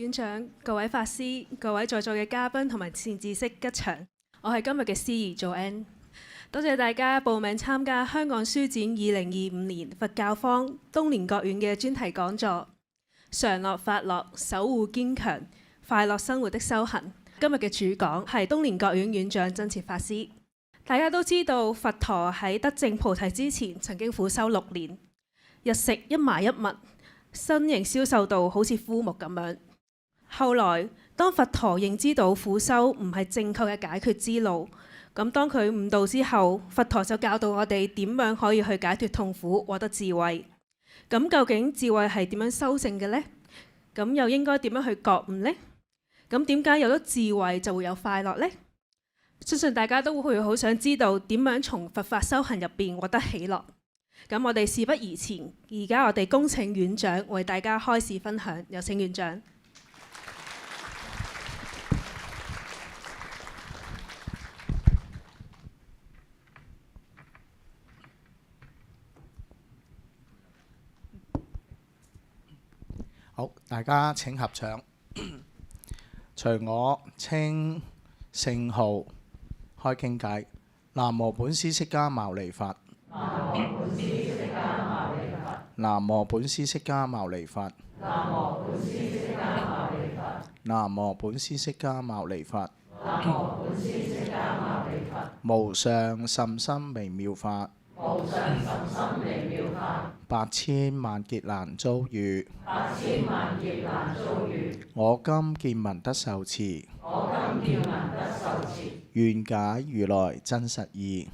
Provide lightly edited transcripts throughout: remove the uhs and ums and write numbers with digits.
院長、各位法師、各位在座嘅嘉賓同埋善知識吉祥，我係今日嘅司儀Joanne。多謝大家報名參加香港書展2025年佛教坊東蓮覺院嘅專題講座，常樂法樂，守護堅強，快樂生活的修行。今日嘅主講係東蓮覺院院長增設法師。大家都知道佛陀喺得證菩提之前曾經苦修6年，日食一麻一蜜，身形消瘦到好似枯木咁樣。後來當佛陀認知到苦修唔係正確嘅解決之路，咁當佢悟道之後，佛陀就教導我哋點樣可以去解脫痛苦，獲得智慧。咁究竟智慧係點樣修成嘅呢？咁又應該點樣去覺悟呢？咁點解有咗智慧就會有快樂呢？相信大家都會好想知道點樣從佛法修行入邊獲得喜樂。咁我哋事不宜遲，而家我哋恭請院長為大家開示分享，有請院長。好，大家請合掌。隨我稱聖號，開經偈。南無本師釋迦牟尼佛。南無本師釋迦牟尼佛。南無本師釋迦牟尼佛。無上甚深微妙法。百千萬劫難遭遇。我今見聞得受持。願解如來真實義。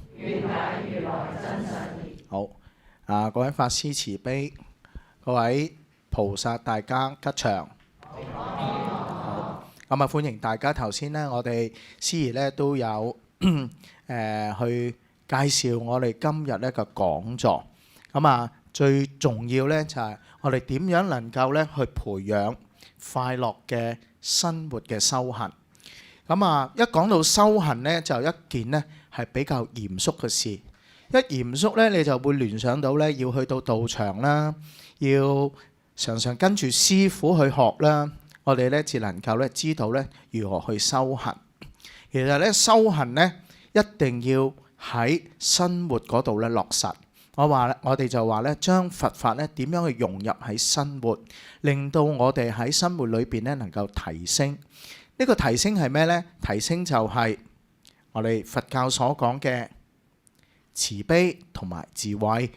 好，各位法師慈悲，各位菩薩大家吉祥。好，咁歡迎大家。頭先呢，我哋司儀呢都有去介紹我哋今日呢個講座。咁最重要呢，就係我哋點樣能夠呢去培養快樂嘅生活嘅修行。咁一講到修行呢，就一件呢係比較嚴肅嘅事。一嚴肅呢，你就會聯想到呢要去到道場啦，要常常跟住師傅去學啦。我哋呢只能夠呢知道呢如何去修行。其實呢修行呢一定要喺生活嗰度呢落實。我哋就話咧，將佛法咧點樣去融入喺生活，令到我哋喺生活裏邊咧能夠提升。呢個提升係咩呢？提升就係我哋佛教所講嘅慈悲同埋智慧。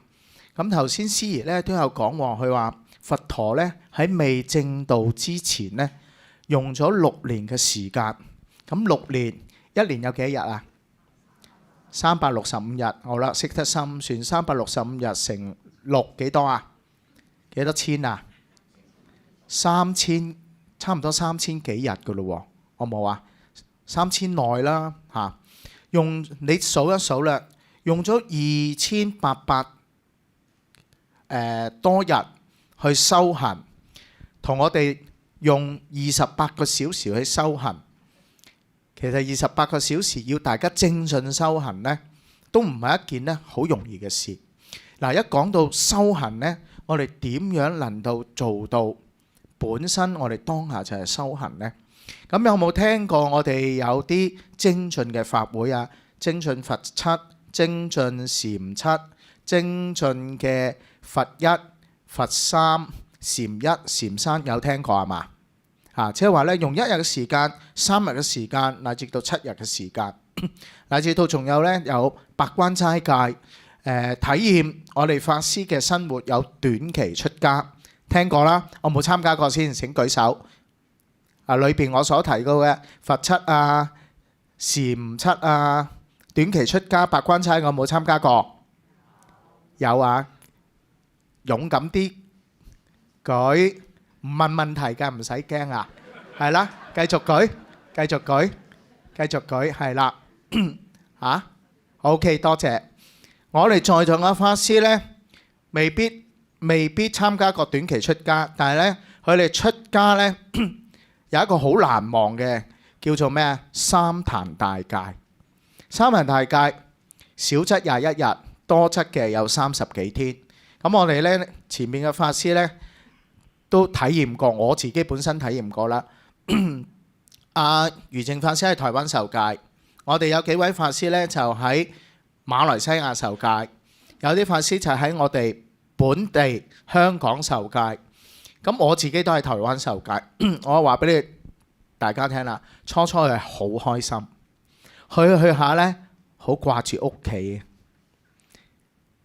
咁頭先師爺咧都有講喎，佢話佛陀咧喺未證道之前咧，用咗6年嘅時間。咁6年，一年有幾多日啊？365日，好啦，識得心算365日乘6幾多啊？幾多千啊？3000，差唔多3000幾日噶咯喎，好冇啊？3000內啦嚇，你數一數啦，用咗2800多日去修行，同我哋用28個小時去修行。其實28個小時要大家精進修行呢，都唔係一件呢好容易嘅事。嗱，一講到修行呢，我哋點樣能夠做到本身我哋當下就係修行呢？咁有冇聽過我哋有啲精進嘅法會啊？精進佛七、精進禪七、精進嘅佛一、佛三、禪一、禪三，有聽過係嘛？即係話咧，用1日嘅時間、3日嘅時間，乃至到7日嘅時間，乃至到仲有咧有白關齋戒，體驗我哋法師嘅生活，有短期出家，聽過啦。我冇參加過先，請舉手。裏邊我所提過嘅佛七啊、禪七啊、短期出家、白關齋，我冇參加過。有啊，勇敢啲舉。唔問問題㗎，唔使驚啊，係啦，繼續舉，繼續舉，繼續舉，係啦，OK， 多謝。我哋在座嘅法師呢，未必參加過短期出家，但係呢，佢哋出家呢，有一個好難忘嘅，叫做咩啊？三壇大戒。三壇大戒，少則21日，多則嘅有30幾天。咁我哋呢，前面嘅法師呢，都體驗過，我自己本身體驗過啦。余正法師喺台灣受戒，我哋有幾位法師呢，就喺馬來西亞受戒，有啲法師就喺我哋本地香港受戒。咁我自己都喺台灣受戒。我話俾你大家聽啦，初初係好開心，去下呢，好掛住屋企，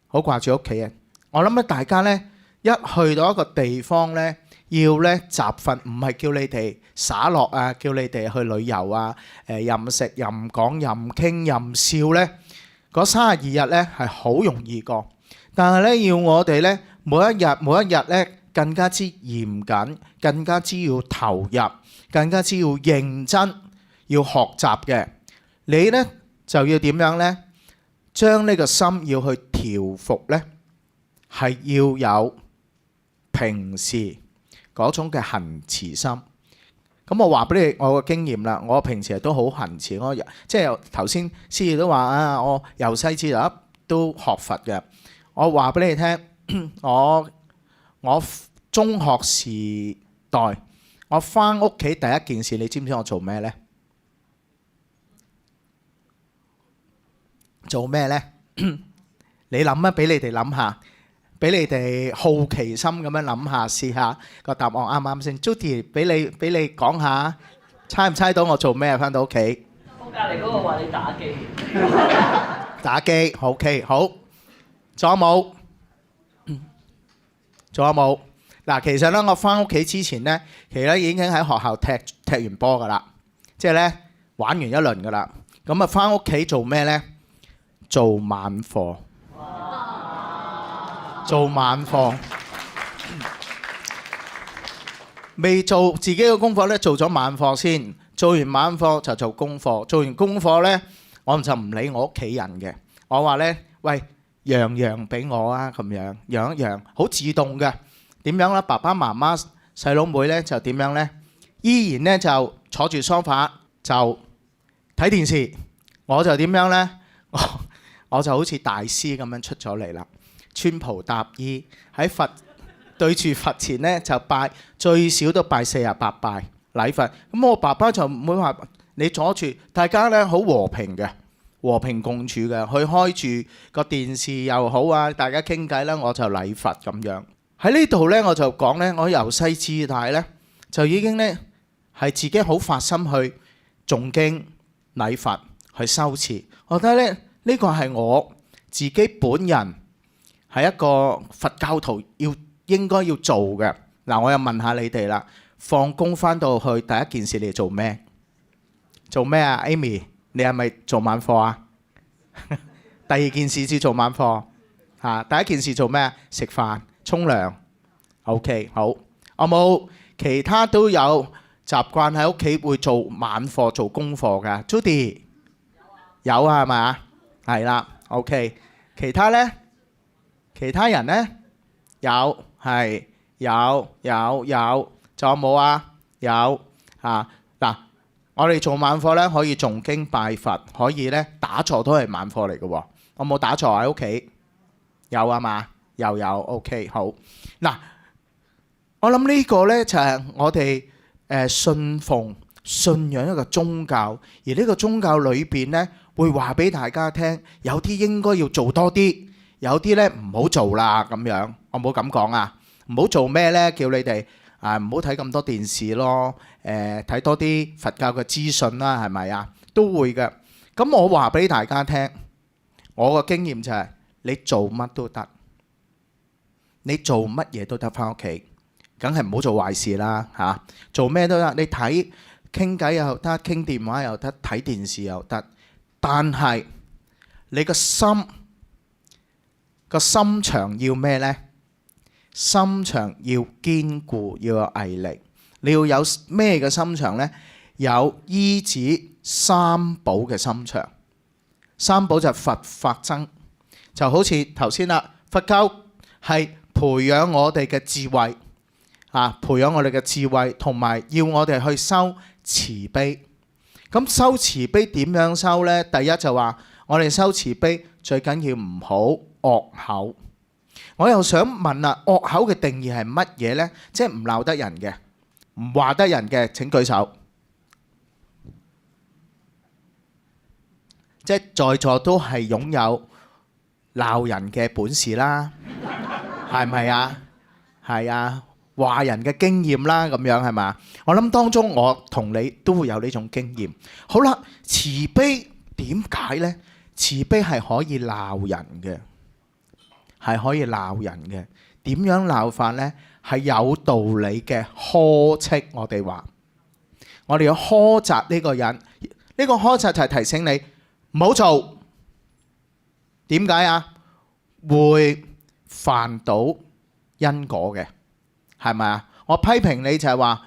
好掛住屋企嘅。我諗咧，大家呢，一去到一個地方呢，要呢集訓，唔係叫你哋耍樂啊，叫你哋去旅遊啊，任食任講任傾任笑呢。嗰32日呢係好容易過，但係呢，要我哋呢，每一日呢更加之嚴謹，更加之要投入，更加之要認真，要學習嘅。你呢就要點樣呢？將呢個心要去調服呢，係要有平時嗰種嘅恆持心。咁我話俾你我個經驗啦，我平時都好恆持。我即係頭先師爺都話啊，我由細至大都學佛嘅。我話俾你聽，我中學時代，我翻屋企第一件事，你知唔知我做咩呢？做咩呢？你諗啊，俾你哋諗下，俾你哋好奇心咁樣諗下，試下個答案啱唔啱先。Judy，俾你講下，猜唔猜到我做咩翻到屋企？我隔離嗰個話你打機。打機 ，OK， 好。仲有冇？仲有冇？嗱，其實咧，我翻屋企之前咧，其實咧已經喺學校踢完波噶啦，即係咧玩完一輪噶啦。咁啊，翻屋企做咩咧？做晚課。做晚課。未做自己嘅功課咧，做咗晚課先。做完晚課就做功課。做完功課咧，我就唔理我屋企人嘅。我話咧，喂，讓俾我啊，咁樣讓一讓，好自動嘅。點樣咧？爸爸媽媽細佬妹咧就點樣咧？依然咧就坐住梳化就睇電視。我就點樣咧？我就好似大師咁樣出咗嚟啦，穿袍搭衣喺佛對住佛前咧就拜，最少都拜48拜禮佛。咁我爸爸就唔會話你阻住，大家咧好和平嘅，和平共處嘅。佢開住個電視又好啊，大家傾偈啦，我就禮佛咁樣。喺呢度咧，我就講咧，我由細至大咧就已經咧係自己好發心去誦經禮佛去修持。我覺得咧呢個係我自己本人係一個佛教徒應該要做嘅。嗱，我又問下你哋啦，放工翻到去第一件事你做咩？做咩啊 ，Amy？ 你係咪做晚課啊？第二件事至做晚課嚇，第一件事做咩？食飯。沖涼 ，OK， 好。我冇其他都有習慣喺屋企會做晚課做功課㗎。Judy 有啊，係咪啊？係啦 ，OK。其他呢？其他人呢？有係有，仲有冇啊？有啊。嗱，我哋做晚課呢，可以誦經拜佛，可以呢打坐都係晚課嚟嘅喎。我冇打坐喺屋企，有啊嘛？又有 OK 好。嗱，我諗呢個呢就係我哋信仰一個宗教，而呢個宗教裏邊呢會話俾大家聽，有啲應該要做多啲，有啲呢唔好做啦咁樣。我冇咁講啊，唔好做咩呢？叫你哋唔好睇咁多電視咯，睇多啲佛教嘅資訊啦，係咪啊？都會嘅。咁我話俾大家聽，我個經驗就係你做乜都得。你做乜嘢都得，翻屋企，梗係唔好做壞事啦嚇！做咩都得，你睇傾偈又得，傾電話又得，睇電視又得。但係你個心腸要咩呢？心腸要堅固，要有毅力。你要有咩嘅心腸呢？有依止三寶嘅心腸。三寶就係佛法僧，就好似頭先啦，佛教係培養我哋嘅智慧，培養我哋嘅智慧，同埋要我哋去修慈悲。咁修慈悲點樣修呢？第一就話我哋修慈悲最緊要唔好惡口，我又想問啦，惡口嘅定義係乜嘢呢？即係唔鬧得人嘅，唔話得人嘅，請舉手。即係在座都係擁有鬧人嘅本事啦，係咪啊？係啊，話人嘅經驗啦，咁樣係嘛？我諗當中我同你都會有呢種經驗。好啦，慈悲點解呢？慈悲係可以鬧人嘅，係可以鬧人嘅。點樣鬧法呢？係有道理嘅呵斥。我哋話，我哋要苛責呢個人。呢個苛責就係提醒你唔好做。點解啊？會犯到因果嘅，係咪啊？我批評你就係話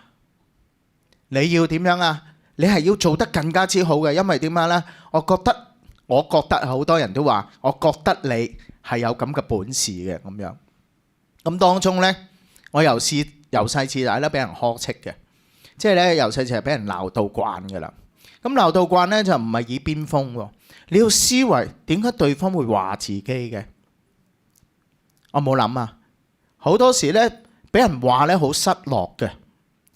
你要點樣啊？你係要做得更加之好嘅，因為點解呢？我覺得好多人都話，我覺得你係有咁嘅本事嘅咁樣。咁當中呢，我由細至大咧俾人呵斥嘅，即係咧由細至大俾人鬧到慣㗎啦。咁鬧到慣呢，就唔係耳邊風喎，你要思維點解對方會話自己嘅？我冇諗啊！好多時呢，俾人話呢好失落嘅，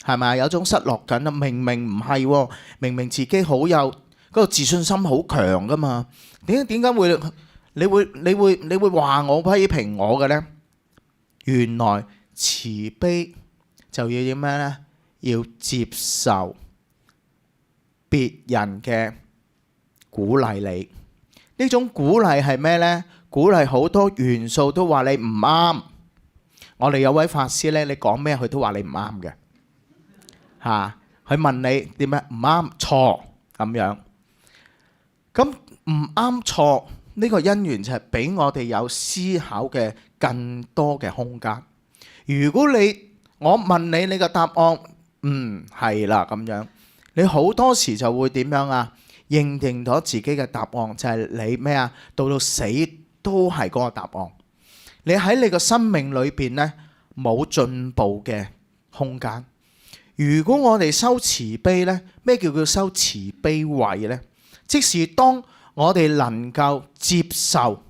係咪？有種失落感啊！明明唔係喎，明明自己好有嗰個自信心好強噶嘛？點解會你會話我批評我嘅呢？原來慈悲就要點樣呢？要接受別人嘅鼓勵你。呢種鼓勵係咩呢？鼓勵好多元素都話你唔啱。我哋有位法師呢，你講咩佢都話你唔啱嘅嚇。佢問你點樣唔啱錯咁樣。咁唔啱錯呢個因緣就係俾我哋有思考嘅更多嘅空間。如果我問你，你個答案係啦咁樣，你好多時就會點樣啊？認定咗自己嘅答案就係你咩啊？到死都係嗰個答案。你喺你個生命裏邊呢，冇進步嘅空間。如果我哋修慈悲呢，咩叫修慈悲慧呢？即是當我哋能夠接受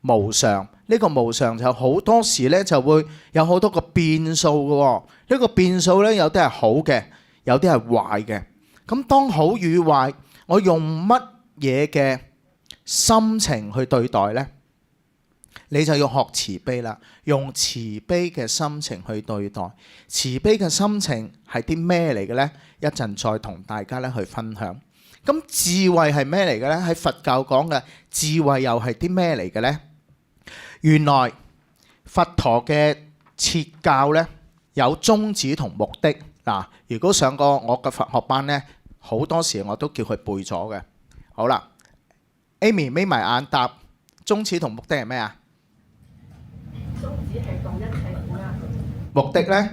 無常，呢個無常就好多時呢就會有好多個變數嘅。呢個變數呢，有啲係好嘅，有啲係壞嘅。咁當好與壞，我用乜嘢嘅心情去對待呢？你就要學慈悲啦，用慈悲嘅心情去對待。慈悲嘅心情係啲咩嚟嘅呢？一陣再同大家咧去分享。咁智慧係咩嚟嘅呢？喺佛教講嘅智慧又係啲咩嚟嘅呢？原來佛陀嘅設教呢，有宗旨同目的。嗱，如果上過我嘅佛學班呢，好多時我都叫佢背咗嘅。好啦 ，Amy 眯埋眼答宗旨同目的係咩啊？宗旨係度一切苦厄，目的呢？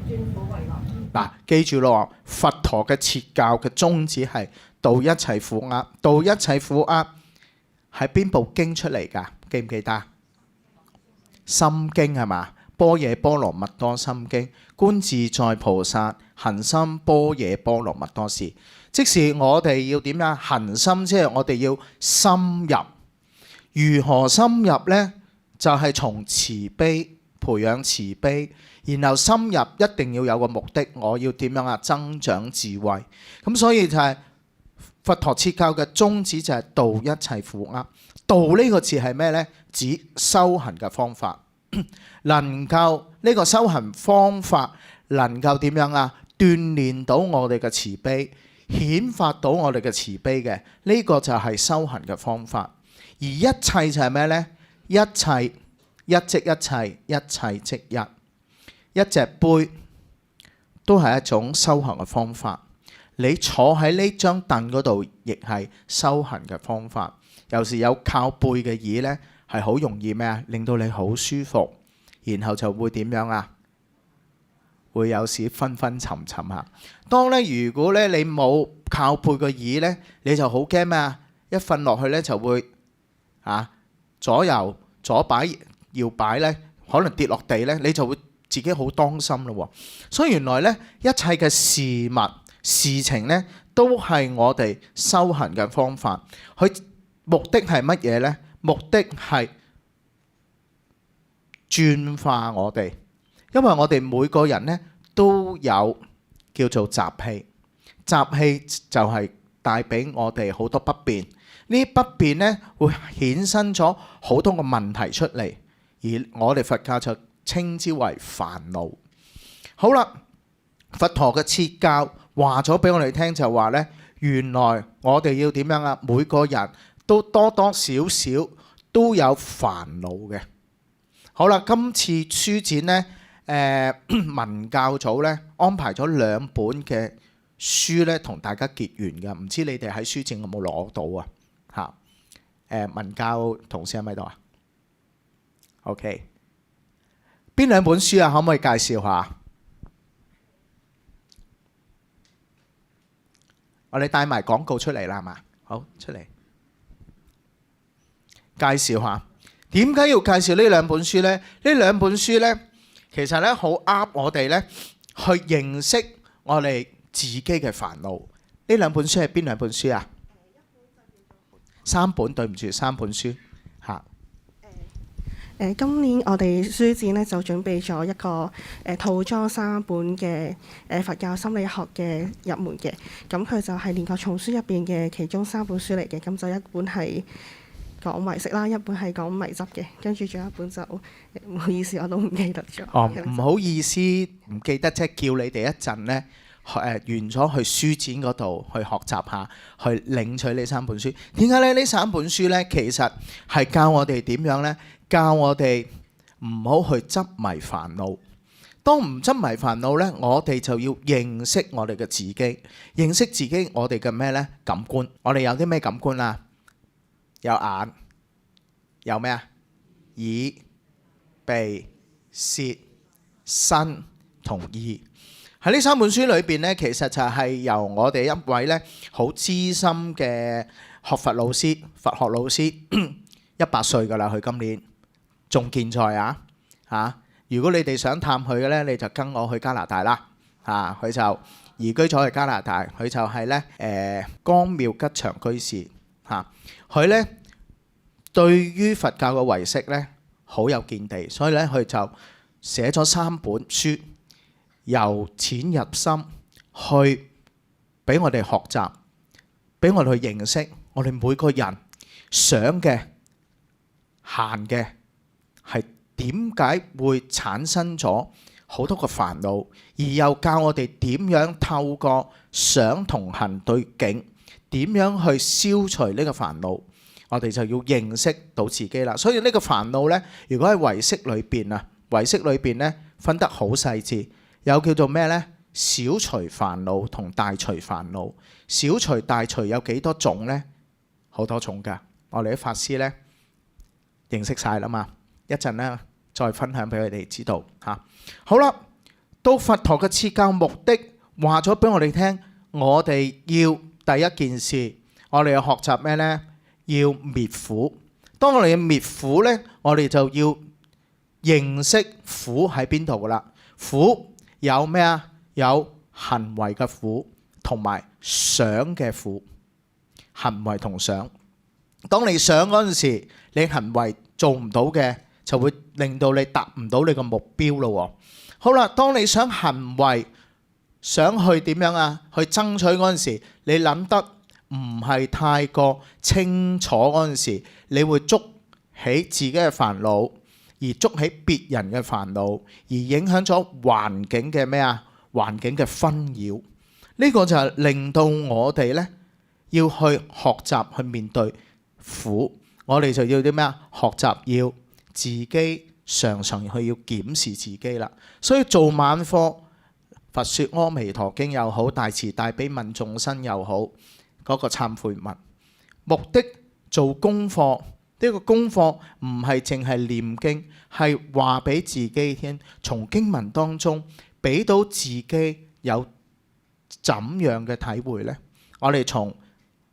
轉苦為樂。嗱，記住咯，佛陀嘅設教嘅宗旨係度一切苦厄。度一切苦厄係邊部經出嚟㗎？記唔記得？心經係嘛？般若波羅蜜多心經，觀自在菩薩行深般若波羅蜜多時。即是我哋要點樣行深，即係我哋要深入。如何深入呢？就係從慈悲培養慈悲，然後深入一定要有個目的，我要點樣啊？增長智慧。咁所以就係佛陀設教嘅宗旨就係度一切苦厄。度呢個字係咩呢？指修行嘅方法，能夠呢個修行方法能夠點樣啊？鍛鍊到我哋嘅慈悲，顯發到我哋嘅慈悲嘅呢個就係修行嘅方法。而一切就係咩呢？一切一即一切，一切即一。一隻杯都係一種修行嘅方法。你坐喺呢張凳嗰度，亦係修行嘅方法。有時有靠背嘅椅呢，係好容易咩啊？令到你好舒服，然後就會點樣啊？會有時昏昏沉沉嚇。當呢，如果呢你冇靠背嘅椅呢，你就好驚咩啊？一瞓落去呢就會左右左擺搖擺呢，可能跌落地呢，你就會自己好當心咯。所以原來呢，一切嘅事物事情呢，都係我哋修行嘅方法。佢目的係乜嘢呢？目的係轉化我哋，因為我哋每個人呢都有叫做習氣，習氣就係帶俾我哋好多不便，呢啲不便呢會衍生咗好多個問題出嚟，而我哋佛教就稱之為煩惱。好啦，佛陀嘅設教話咗俾我哋聽就話呢，原來我哋要點樣啊？每個人都多多少少都有煩惱嘅。好啦，今次書展呢，文教組呢安排咗2本嘅書呢同大家結緣嘅，唔知你哋喺書展有冇攞到啊？嚇，文教同事喺咪度啊 ？OK， 邊2本書啊？可唔可以介紹下？我哋帶埋廣告出嚟啦，係嘛？好，出嚟介紹下。點解要介紹呢2本書呢？呢2本書呢，其實呢好啱我哋呢去認識我哋自己嘅煩惱。呢2本書係邊2本書啊？3本，對唔住，3本書嚇。今年我哋書展呢就準備咗一個套裝3本嘅佛教心理學嘅入門嘅，咁佢就係蓮覺叢書入邊嘅其中3本書嚟嘅，咁就一本係講唯識啦，一本係講迷執嘅，跟住仲有一本就唔好意思，我都唔記得咗。哦，唔好意思，唔記得，即係叫你哋一陣呢，完咗去書展嗰度去學習下，去領取呢3本書。點解咧？呢3本書呢，其實係教我哋點樣呢？教我哋唔好去執迷煩惱。當唔執迷煩惱呢，我哋就要認識我哋嘅自己，認識自己我哋嘅咩呢？感官。我哋有啲咩感官啊？有眼，有咩啊？耳、鼻、舌、身同意。喺呢3本書裏邊呢，其實就係由我哋一位呢好資深嘅學佛老師、佛學老師，100歲㗎啦，佢今年仲健在啊！嚇，如果你哋想探佢嘅呢，你就跟我去加拿大啦。嚇，佢就移居咗去加拿大，佢就係呢光妙吉祥居士。嚇，佢呢對於佛教嘅唯識呢好有見地，所以呢佢就寫咗3本書，由淺入深去俾我哋學習，俾我哋去認識我哋每個人想嘅、行嘅係點解會產生咗好多個煩惱，而又教我哋點樣透過想同行對境，點樣去消除呢個煩惱，我哋就要認識到自己啦。所以呢個煩惱呢，如果喺唯識裏邊啊，唯識裏邊呢分得好細緻，有叫做咩呢？小除煩惱同大除煩惱。小除大除有幾多種呢？好多種㗎。我哋啲法師呢認識晒啦嘛，一陣呢再分享俾佢哋知道嚇。好啦，到佛陀嘅設教目的話咗俾我哋聽，我哋要第一件事，我哋要學習咩呢？要滅苦。當我哋要滅苦呢，我哋就要認識苦喺邊度㗎啦。苦有咩啊？有行為嘅苦同埋想嘅苦。行為同想，當你想嗰陣時，你行為做唔到嘅，就會令到你達唔到你個目標咯。好啦，當你想行為想去點樣啊？去爭取嗰陣時，你諗得唔係太過清楚嗰陣時，你會捉起自己嘅煩惱，而捉起別人嘅煩惱，而影響咗環境嘅咩啊？環境嘅紛擾。呢個就係令到我哋呢要去學習去面對苦。我哋就要啲咩啊？學習要自己常常去要檢視自己啦。所以做晚課，佛說阿彌陀經又好，大慈大悲問眾生又好，嗰個懺悔文，目的做功課。呢個功課唔係淨係念經，係話俾自己聽，從經文當中俾到自己有怎樣嘅體會呢？我哋從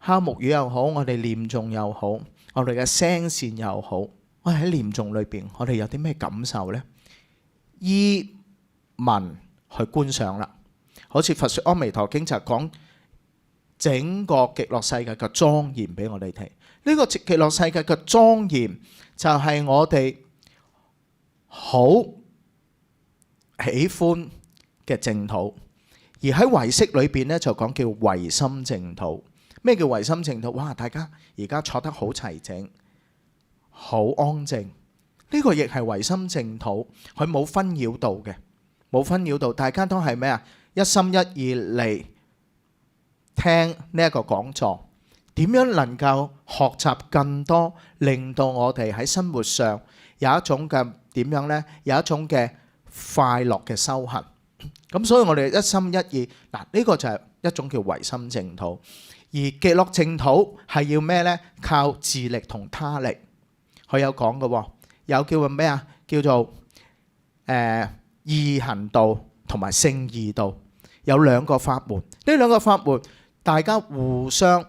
敲木魚又好，我哋念誦又好，我哋嘅聲線又好，我哋喺念誦裏邊，我哋有啲咩感受呢？依文去觀想啦，好似佛說阿彌陀經就係講整個極樂世界嘅莊嚴俾我哋睇。呢個極樂世界嘅莊嚴就係我哋好喜歡嘅淨土。而喺唯識裏邊咧就講叫唯心淨土。咩叫唯心淨土？哇！大家而家坐得好齊整，好安靜。呢個亦係唯心淨土，佢冇紛擾到嘅，冇紛擾到。大家都係咩啊？一心一意嚟聽呢一個講座，點樣能夠學習更多，令到我哋喺生活上有一種嘅點樣呢？有一種嘅快樂嘅修行。咁所以我哋一心一意，嗱，呢個就係一種叫唯心淨土。而極樂淨土係要咩呢？靠自力同他力。佢有講嘅喎，有叫做咩啊？叫做易行道同埋勝義道，有兩個法門。呢兩個法門大家互相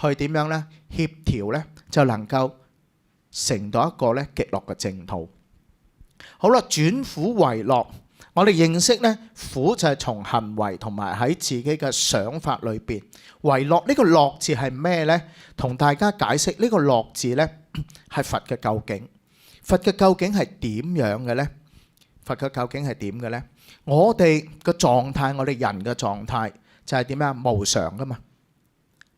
去點樣呢？協調呢，就能夠成到一個呢極樂嘅淨土。好啦，轉苦為樂。我哋認識呢，苦就係從行為同埋喺自己嘅想法裏邊為樂。呢個樂字係咩呢？同大家解釋呢個樂字呢，係佛嘅究竟。佛嘅究竟係點樣嘅呢？佛嘅究竟係點嘅呢？我哋嘅狀態，我哋人嘅狀態就係點樣？無常噶嘛，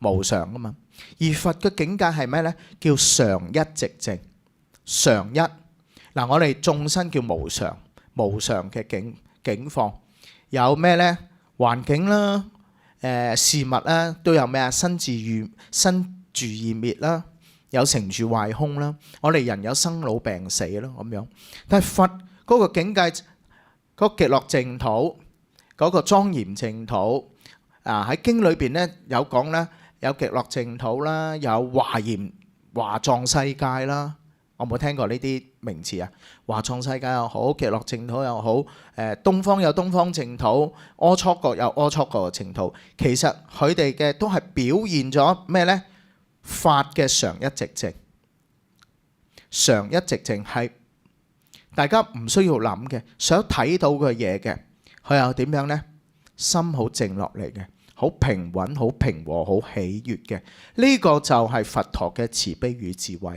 無常噶嘛。而佛嘅境界係咩呢？叫常一寂靜。常一嗱，我哋眾生叫無常。無常嘅境況有咩呢？環境啦，事物啦，都有咩啊？生住異滅啦，有成住壞空啦。我哋人有生老病死啦，咁樣。但係佛嗰個境界，嗰個極樂淨土，嗰個莊嚴淨土啊，喺經裏邊咧有講啦，有極樂淨土啦，有華藏世界啦。我冇聽過呢啲名詞啊！華藏世界又好，極樂淨土又好，東方有東方淨土，阿楚國有阿楚國嘅淨土。其實佢哋嘅都係表現咗咩呢？法嘅常一寂靜。常一寂靜係大家唔需要諗嘅，想睇到嘅嘢嘅，佢又點樣呢？心好靜落嚟嘅，好平穩、好平和、好喜悅嘅。呢個就係佛陀嘅慈悲與智慧啦。